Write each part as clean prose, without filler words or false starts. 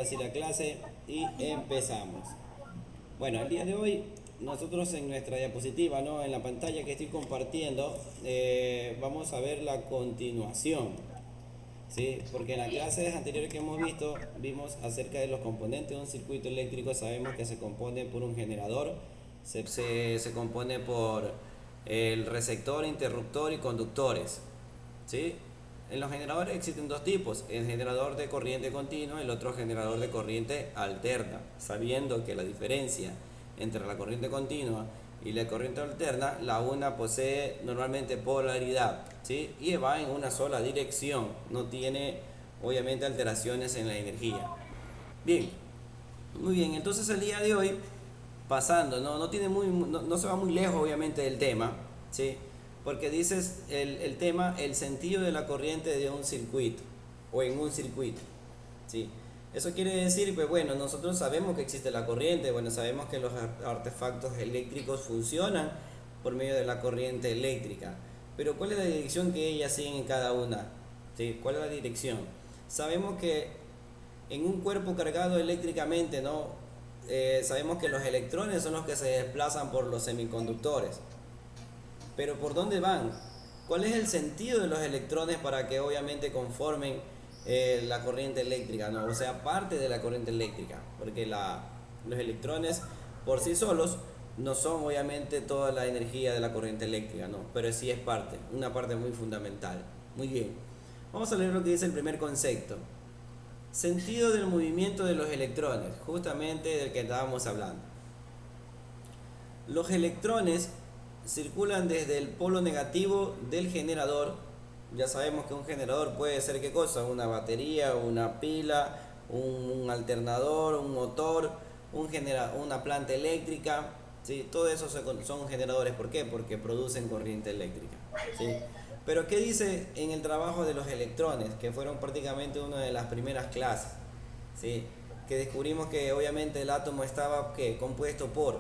ahora sí la clase y empezamos. Bueno, el día de hoy nosotros en nuestra diapositiva, ¿no? En la pantalla que estoy compartiendo, vamos a ver la continuación, ¿sí? Porque en las clases anteriores que hemos visto, vimos acerca de los componentes de un circuito eléctrico. Sabemos que se compone por un generador, se compone por el receptor, interruptor y conductores, ¿sí? En los generadores existen dos tipos: el generador de corriente continua y el otro generador de corriente alterna, sabiendo que la diferencia entre la corriente continua y la corriente alterna, la una posee normalmente polaridad, ¿sí? Y va en una sola dirección, no tiene obviamente alteraciones en la energía. Bien, muy bien, entonces el día de hoy, pasando, no se va muy lejos obviamente del tema, ¿sí? Porque dices el tema, el sentido de la corriente de un circuito o en un circuito, ¿sí? Eso quiere decir, pues bueno, nosotros sabemos que existe la corriente, bueno, sabemos que los artefactos eléctricos funcionan por medio de la corriente eléctrica, pero ¿cuál es la dirección que ellas siguen en cada una? ¿Sí? ¿Cuál es la dirección? Sabemos que en un cuerpo cargado eléctricamente, ¿no? Sabemos que los electrones son los que se desplazan por los semiconductores. Pero ¿por dónde van? ¿Cuál es el sentido de los electrones para que obviamente conformen la corriente eléctrica, ¿no? O sea, parte de la corriente eléctrica, porque los electrones por sí solos no son obviamente toda la energía de la corriente eléctrica, ¿no? Pero sí es parte, una parte muy fundamental. Muy bien, vamos a leer lo que dice el primer concepto. Sentido del movimiento de los electrones, justamente del que estábamos hablando. Los electrones circulan desde el polo negativo del generador. Ya sabemos que un generador puede ser ¿qué cosa? Una batería, una pila, un alternador, un motor, una planta eléctrica, ¿sí? Todo eso son generadores. ¿Por qué? Porque producen corriente eléctrica, ¿sí? Pero ¿qué dice en el trabajo de los electrones? Que fueron prácticamente una de las primeras clases, ¿sí? Que descubrimos que obviamente el átomo estaba ¿qué? Compuesto por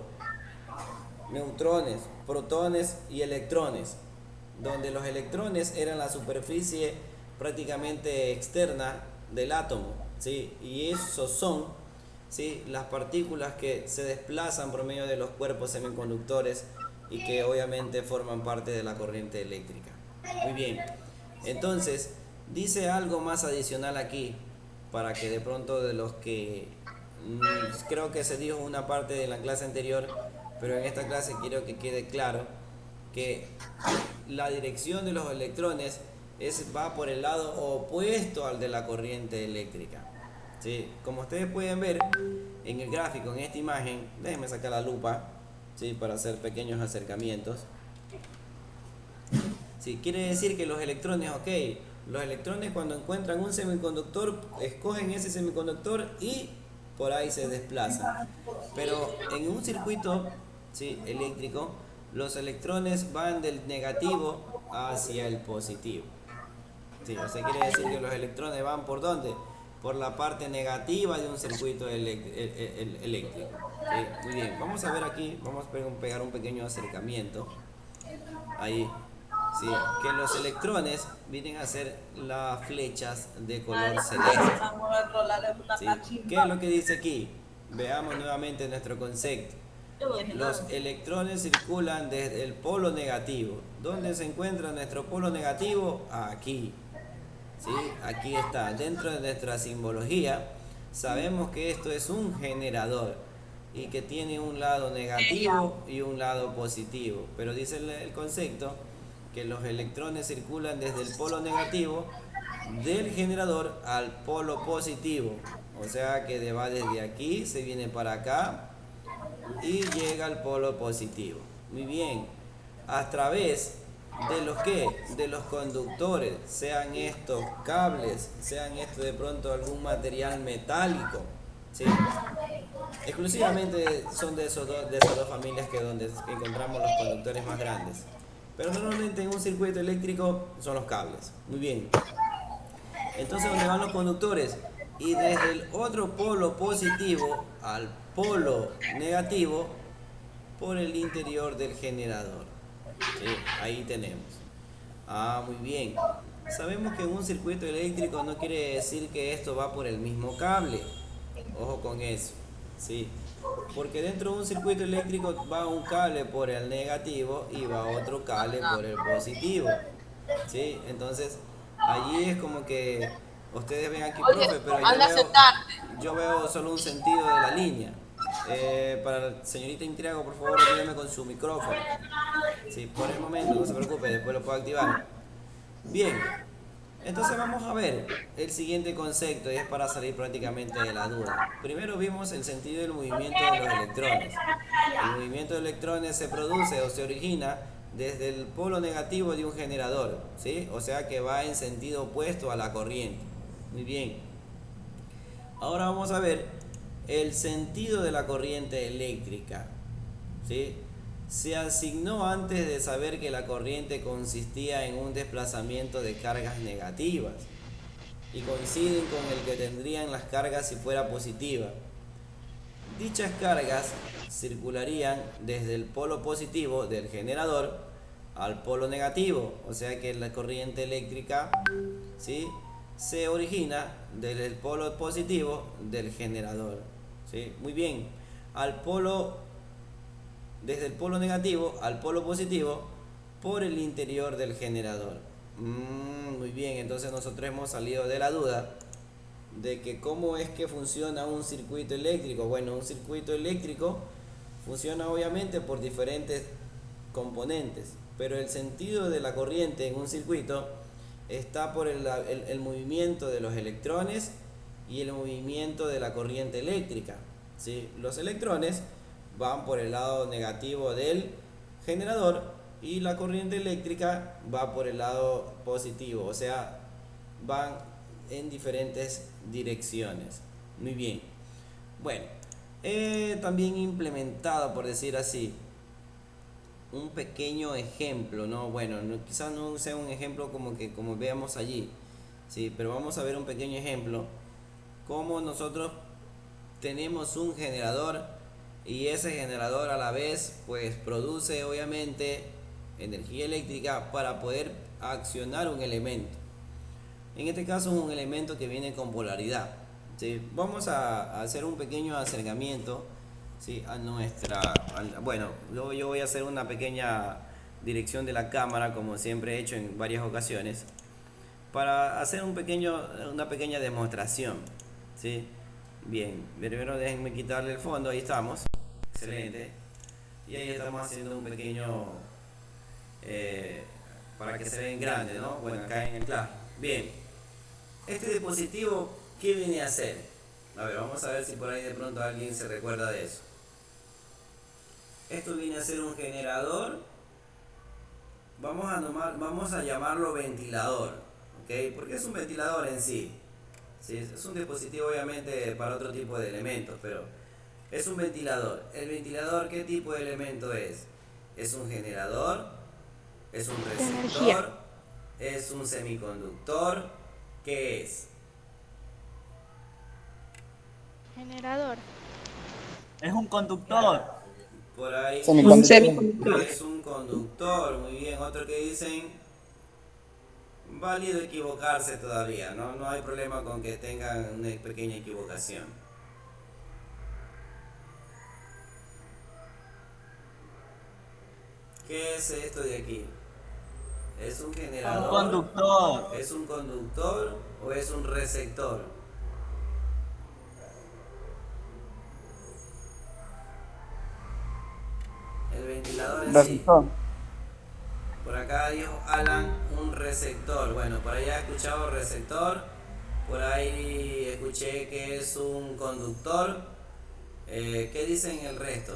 neutrones, protones y electrones, donde los electrones eran la superficie prácticamente externa del átomo, ¿sí? Y esos son, ¿sí?, las partículas que se desplazan por medio de los cuerpos semiconductores y que obviamente forman parte de la corriente eléctrica. Muy bien, entonces dice algo más adicional aquí, para que de pronto de los que creo que se dijo una parte de la clase anterior, pero en esta clase quiero que quede claro que la dirección de los electrones va por el lado opuesto al de la corriente eléctrica, ¿sí? Como ustedes pueden ver en el gráfico, en esta imagen, déjenme sacar la lupa, ¿sí?, para hacer pequeños acercamientos. Sí, quiere decir que los electrones, los electrones cuando encuentran un semiconductor, escogen ese semiconductor y por ahí se desplazan. Pero en un circuito, ¿sí?, eléctrico, los electrones van del negativo hacia el positivo. Sí, o sea, quiere decir que los electrones van ¿por dónde? Por la parte negativa de un circuito eléctrico. Sí, muy bien, vamos a ver aquí, vamos a pegar un pequeño acercamiento. Ahí, sí, que los electrones vienen a ser las flechas de color celeste. ¿Sí? ¿Qué es lo que dice aquí? Veamos nuevamente nuestro concepto. Los electrones circulan desde el polo negativo. ¿Dónde se encuentra nuestro polo negativo? Aquí. ¿Sí? Aquí está. Dentro de nuestra simbología sabemos que esto es un generador y que tiene un lado negativo y un lado positivo. Pero dice el concepto que los electrones circulan desde el polo negativo del generador al polo positivo. O sea que va desde aquí, se viene para acá y llega al polo positivo. Muy bien, a través de los que, de los conductores, sean estos cables, sean estos de pronto algún material metálico, ¿sí? Exclusivamente son de esas dos familias que donde encontramos los conductores más grandes. Pero normalmente en un circuito eléctrico son los cables. Muy bien. Entonces, ¿dónde van los conductores? Y desde el otro polo positivo al polo negativo por el interior del generador. ¿Sí? Ahí tenemos. Ah, muy bien. Sabemos que en un circuito eléctrico no quiere decir que esto va por el mismo cable. Ojo con eso, ¿sí? Porque dentro de un circuito eléctrico va un cable por el negativo y va otro cable por el positivo, ¿sí? Entonces, allí es como que ustedes ven aquí, Oye, profe, pero anda a sentarte. yo veo solo un sentido de la línea. Para la señorita Intriago, por favor, ayúdeme con su micrófono. Sí, por el momento, no se preocupe, después lo puedo activar. Bien, entonces vamos a ver el siguiente concepto y es para salir prácticamente de la duda. Primero vimos el sentido del movimiento de los electrones. El movimiento de electrones se produce o se origina desde el polo negativo de un generador, ¿sí? O sea que va en sentido opuesto a la corriente. Muy bien. Ahora vamos a ver el sentido de la corriente eléctrica, ¿sí? Se asignó antes de saber que la corriente consistía en un desplazamiento de cargas negativas y coinciden con el que tendrían las cargas si fuera positiva. Dichas cargas circularían desde el polo positivo del generador al polo negativo, o sea que la corriente eléctrica, ¿sí?, se origina desde el polo positivo del generador, ¿sí? Muy bien, al polo, desde el polo negativo al polo positivo por el interior del generador. Muy bien, entonces nosotros hemos salido de la duda de que cómo es que funciona un circuito eléctrico. Bueno, un circuito eléctrico funciona obviamente por diferentes componentes, pero el sentido de la corriente en un circuito está por el movimiento de los electrones y el movimiento de la corriente eléctrica, ¿sí? Los electrones van por el lado negativo del generador y la corriente eléctrica va por el lado positivo, o sea, van en diferentes direcciones. Muy bien. Bueno, he también implementado, por decir así, un pequeño ejemplo, ¿no? Bueno, quizás no sea un ejemplo como veamos allí, sí, pero vamos a ver un pequeño ejemplo, cómo nosotros tenemos un generador y ese generador a la vez pues produce obviamente energía eléctrica para poder accionar un elemento. En este caso es un elemento que viene con polaridad, ¿sí? Vamos a hacer un pequeño acercamiento, ¿sí?, a bueno, yo voy a hacer una pequeña dirección de la cámara como siempre he hecho en varias ocasiones para hacer una pequeña demostración, ¿sí? Bien, primero déjenme quitarle el fondo, ahí estamos, excelente, y ahí estamos haciendo un pequeño para que se vea en grande, ¿no? Bueno, acá en el claro. Bien, este dispositivo, ¿qué viene a hacer? A ver, vamos a ver si por ahí de pronto alguien se recuerda de eso. Esto viene a ser un generador, vamos a llamarlo ventilador, ¿ok? Porque es un ventilador en sí. Sí, es un dispositivo obviamente para otro tipo de elementos, pero es un ventilador. ¿El ventilador qué tipo de elemento es? ¿Es un generador? ¿Es un De energía. receptor? ¿Es un semiconductor? ¿Qué es? Generador. Es un conductor. Por ahí Un dice semiconductor. que es un conductor. Muy bien, otro que dicen válido equivocarse todavía, ¿no? No hay problema con que tengan una pequeña equivocación. ¿Qué es esto de aquí? ¿Es un Un generador? conductor. ¿Es un conductor o es un receptor? El ventilador en sí. Receptor. Por acá dijo Alan un receptor. Bueno, por ahí he escuchado receptor. Por ahí escuché que es un conductor. ¿Qué dicen el resto?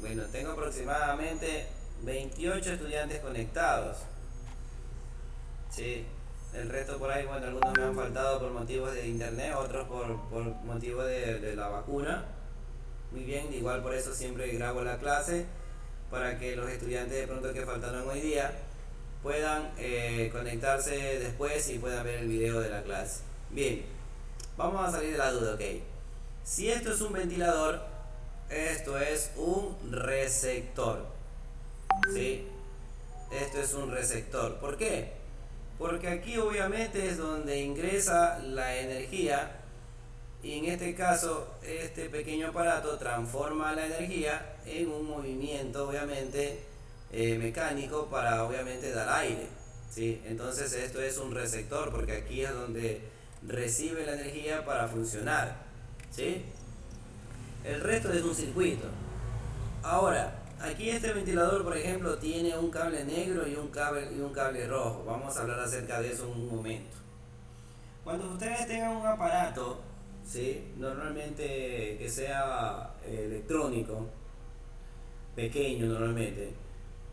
Bueno, tengo aproximadamente 28 estudiantes conectados. Sí, el resto por ahí, bueno, algunos me han faltado por motivos de internet, otros por motivos de la vacuna. Muy bien, igual por eso siempre grabo la clase, para que los estudiantes de pronto que faltaron hoy día puedan conectarse después y puedan ver el video de la clase. Bien, vamos a salir de la duda, ok. Si esto es un ventilador, esto es un receptor, ¿sí? Esto es un receptor. ¿Por qué? Porque aquí obviamente es donde ingresa la energía y en este caso este pequeño aparato transforma la energía en un movimiento obviamente mecánico para obviamente dar aire, ¿sí? Entonces esto es un receptor porque aquí es donde recibe la energía para funcionar, ¿sí? El resto es un circuito. Ahora, aquí este ventilador, por ejemplo, tiene un cable negro y un cable rojo. Vamos a hablar acerca de eso en un momento. Cuando ustedes tengan un aparato, ¿sí? Normalmente que sea electrónico, pequeño normalmente,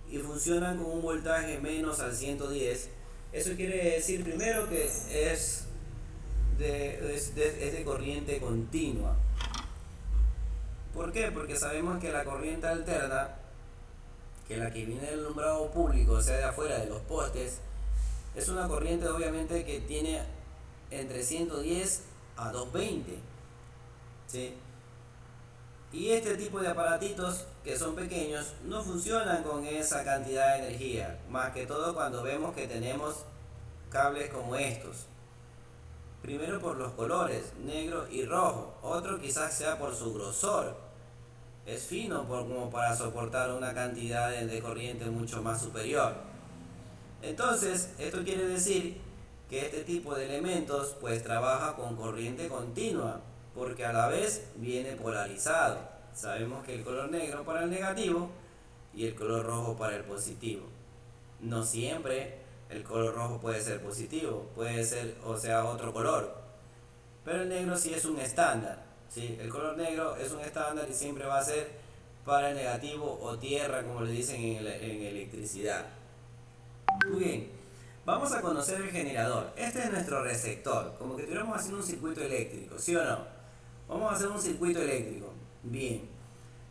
y funcionan con un voltaje menos al 110, eso quiere decir primero que es de corriente continua. ¿Por qué? Porque sabemos que la corriente alterna, que la que viene del alumbrado público, o sea, de afuera de los postes, es una corriente obviamente que tiene entre 110 a 220, ¿sí? Y este tipo de aparatitos que son pequeños no funcionan con esa cantidad de energía, más que todo cuando vemos que tenemos cables como estos. Primero por los colores, negro y rojo. Otro quizás sea por su grosor. Es fino como para soportar una cantidad de corriente mucho más superior. Entonces, esto quiere decir que este tipo de elementos pues trabaja con corriente continua, porque a la vez viene polarizado. Sabemos que el color negro para el negativo y el color rojo para el positivo. No siempre el color rojo puede ser positivo, puede ser, o sea, otro color. Pero el negro sí es un estándar, ¿sí? El color negro es un estándar y siempre va a ser para el negativo o tierra, como le dicen en electricidad. Muy bien, vamos a conocer el generador. Este es nuestro receptor, como que estuviéramos haciendo un circuito eléctrico, ¿sí o no? Vamos a hacer un circuito eléctrico. Bien,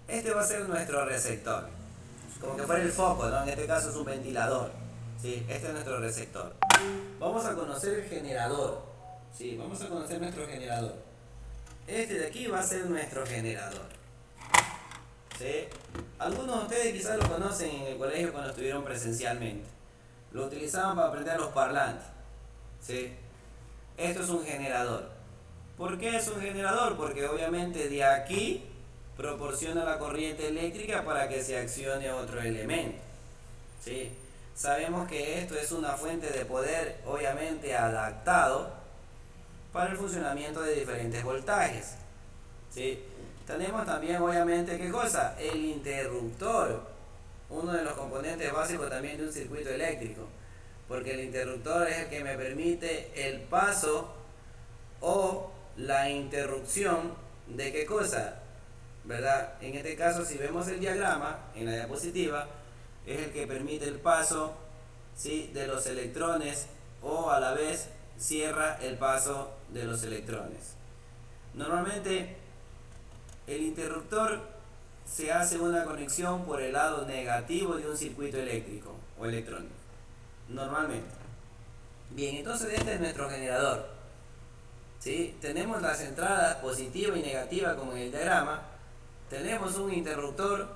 este va a ser nuestro receptor, como que fuera el foco, ¿no? En este caso es un ventilador, ¿sí? Este es nuestro receptor. Vamos a conocer el generador, ¿sí? Vamos a conocer nuestro generador. Este de aquí va a ser nuestro generador, ¿sí? Algunos de ustedes quizás lo conocen en el colegio cuando estuvieron presencialmente. Lo utilizaban para prender los parlantes, ¿sí? Esto es un generador. ¿Por qué es un generador? Porque obviamente de aquí proporciona la corriente eléctrica para que se accione otro elemento, ¿sí? Sabemos que esto es una fuente de poder obviamente adaptado para el funcionamiento de diferentes voltajes, ¿sí? Tenemos también obviamente, ¿qué cosa? El interruptor, uno de los componentes básicos también de un circuito eléctrico, porque el interruptor es el que me permite el paso o la interrupción de ¿qué cosa? ¿Verdad? En este caso, si vemos el diagrama en la diapositiva, es el que permite el paso, ¿sí?, de los electrones, o a la vez cierra el paso de los electrones. Normalmente el interruptor se hace una conexión por el lado negativo de un circuito eléctrico o electrónico, normalmente. Bien, entonces este es nuestro generador, ¿sí? Tenemos las entradas positiva y negativa como en el diagrama, tenemos un interruptor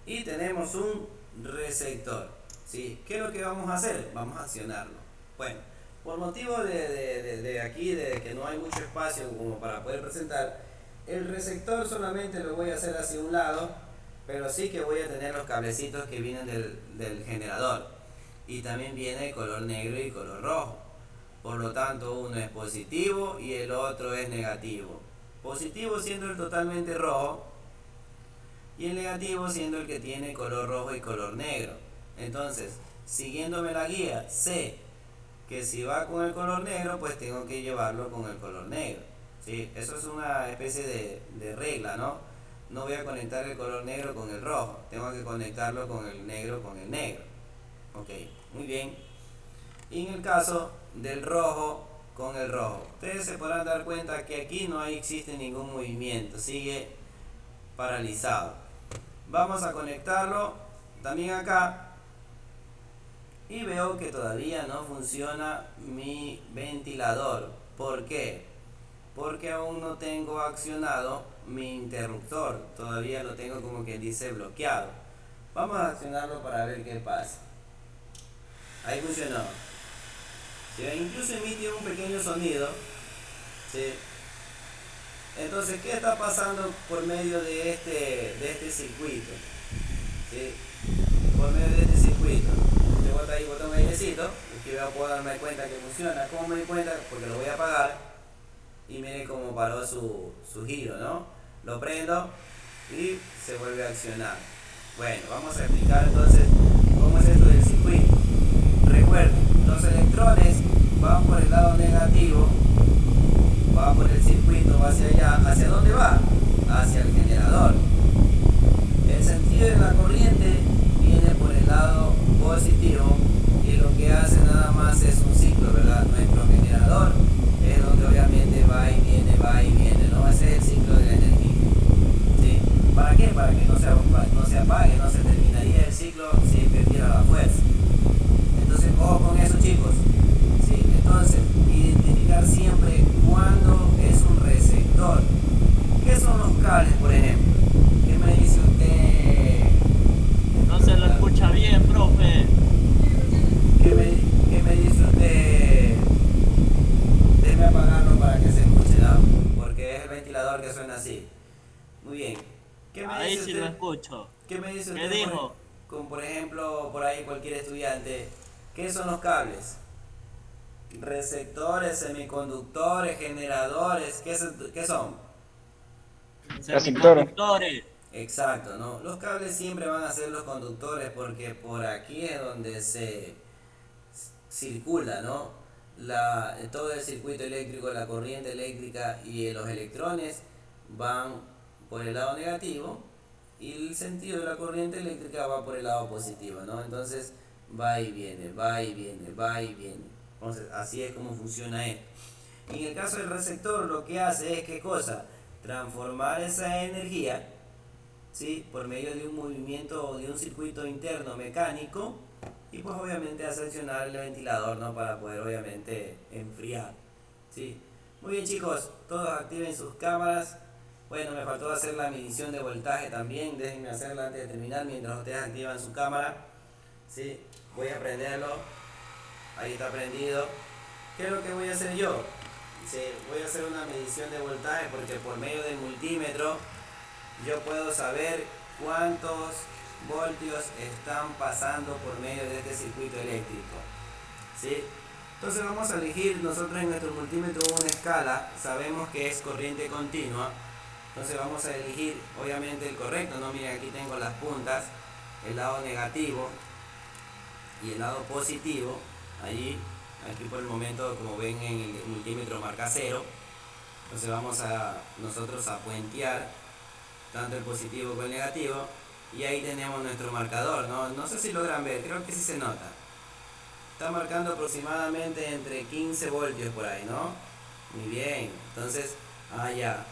y tenemos un receptor, ¿sí? ¿Qué es lo que vamos a hacer? Vamos a accionarlo. Bueno, por motivo de aquí, de que no hay mucho espacio como para poder presentar, el receptor solamente lo voy a hacer hacia un lado, pero sí que voy a tener los cablecitos que vienen del generador. Y también viene color negro y color rojo. Por lo tanto, uno es positivo y el otro es negativo. Positivo siendo el totalmente rojo y el negativo siendo el que tiene color rojo y color negro. Entonces, siguiéndome la guía, sé que si va con el color negro, pues tengo que llevarlo con el color negro, ¿sí? Eso es una especie de regla, ¿no? No voy a conectar el color negro con el rojo, tengo que conectarlo con el negro con el negro. Ok, muy bien. Y en el caso del rojo con el rojo, ustedes se podrán dar cuenta que aquí no existe ningún movimiento, sigue paralizado. Vamos a conectarlo también acá y veo que todavía no funciona mi ventilador. ¿Por qué? Porque aún no tengo accionado mi interruptor, todavía lo tengo como quien dice bloqueado. Vamos a accionarlo para ver qué pasa. Ahí funcionó. ¿Sí? Incluso emite un pequeño sonido, ¿sí? Entonces, ¿qué está pasando por medio de este circuito? ¿Sí? Por medio de este circuito. Yo boto ahí botón airecito, y que puedo darme cuenta que funciona. ¿Cómo me di cuenta? Porque lo voy a apagar y miren cómo paró su giro, ¿no? Lo prendo y se vuelve a accionar. Bueno, vamos a explicar entonces cómo es esto del circuito. Recuerden, los electrones van por el lado negativo, va por el circuito, va hacia allá. ¿Hacia dónde va? Hacia el generador. El sentido de la corriente viene por el lado positivo y lo que hace nada más es un ciclo, ¿verdad? Nuestro generador es donde obviamente va y viene, ¿no? Ese es el ciclo de la energía. ¿Sí? ¿Para qué? Para que no se apague, no se terminaría el ciclo si perdiera la fuerza. Entonces, ojo con eso, chicos. ¿Sí? Entonces, identificar siempre cuándo es un receptor. ¿Qué son los cables, por ejemplo? ¿Qué me dice usted? No se lo escucha bien, profe. ¿Qué me dice usted? Déjeme apagarlo para que se escuche, ¿no? Porque es el ventilador que suena así. Muy bien. ¿Qué me Ahí dice sí usted? lo escucho. ¿Qué me dice ¿Qué usted? dijo? Con, por ejemplo, por ahí cualquier estudiante. ¿Qué son los cables? Receptores, semiconductores, generadores. ¿Qué son? Semiconductores. Exacto, ¿no? Los cables siempre van a ser los conductores porque por aquí es donde se circula, ¿no? Todo el circuito eléctrico, la corriente eléctrica y los electrones van por el lado negativo y el sentido de la corriente eléctrica va por el lado positivo, ¿no? Entonces va y viene, va y viene, va y viene. Entonces así es como funciona esto. Y en el caso del receptor lo que hace es, ¿qué cosa? Transformar esa energía, ¿sí? Por medio de un movimiento o de un circuito interno mecánico y pues obviamente hace accionar el ventilador, ¿no? Para poder obviamente enfriar, ¿sí? Muy bien, chicos, todos activen sus cámaras. Bueno, me faltó hacer la medición de voltaje también, déjenme hacerla antes de terminar mientras ustedes activan su cámara, ¿sí? Voy a prenderlo, ahí está prendido. ¿Qué es lo que voy a hacer yo? Sí, voy a hacer una medición de voltaje porque por medio del multímetro yo puedo saber cuántos voltios están pasando por medio de este circuito eléctrico, ¿sí? Entonces vamos a elegir nosotros en nuestro multímetro una escala, sabemos que es corriente continua, entonces vamos a elegir obviamente el correcto, ¿no? Miren, aquí tengo las puntas, el lado negativo y el lado positivo, allí, aquí por el momento como ven en el multímetro marca 0, entonces vamos a nosotros a puentear tanto el positivo como el negativo y ahí tenemos nuestro marcador, ¿no? No sé si logran ver, creo que sí se nota. Está marcando aproximadamente entre 15 voltios por ahí, ¿no? Muy bien, entonces, ya.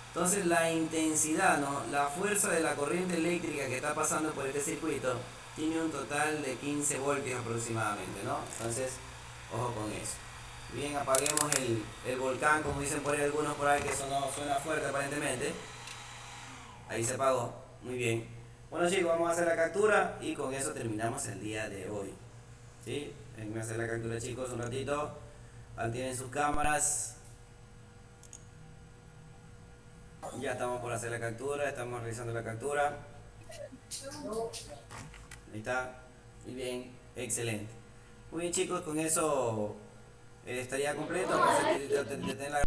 Entonces la intensidad, ¿no? La fuerza de la corriente eléctrica que está pasando por este circuito tiene un total de 15 voltios aproximadamente, ¿no? Entonces, ojo con eso. Bien, apaguemos el volcán, como dicen por ahí algunos por ahí, que suena fuerte aparentemente. Ahí se apagó, muy bien. Bueno, chicos, vamos a hacer la captura y con eso terminamos el día de hoy. ¿Sí? Vengan a hacer la captura, chicos, un ratito. Activen sus cámaras. Ya estamos por hacer la captura, estamos realizando la captura. Ahí está, muy bien, excelente. Muy bien, chicos, con eso estaría completo. Vamos a detener la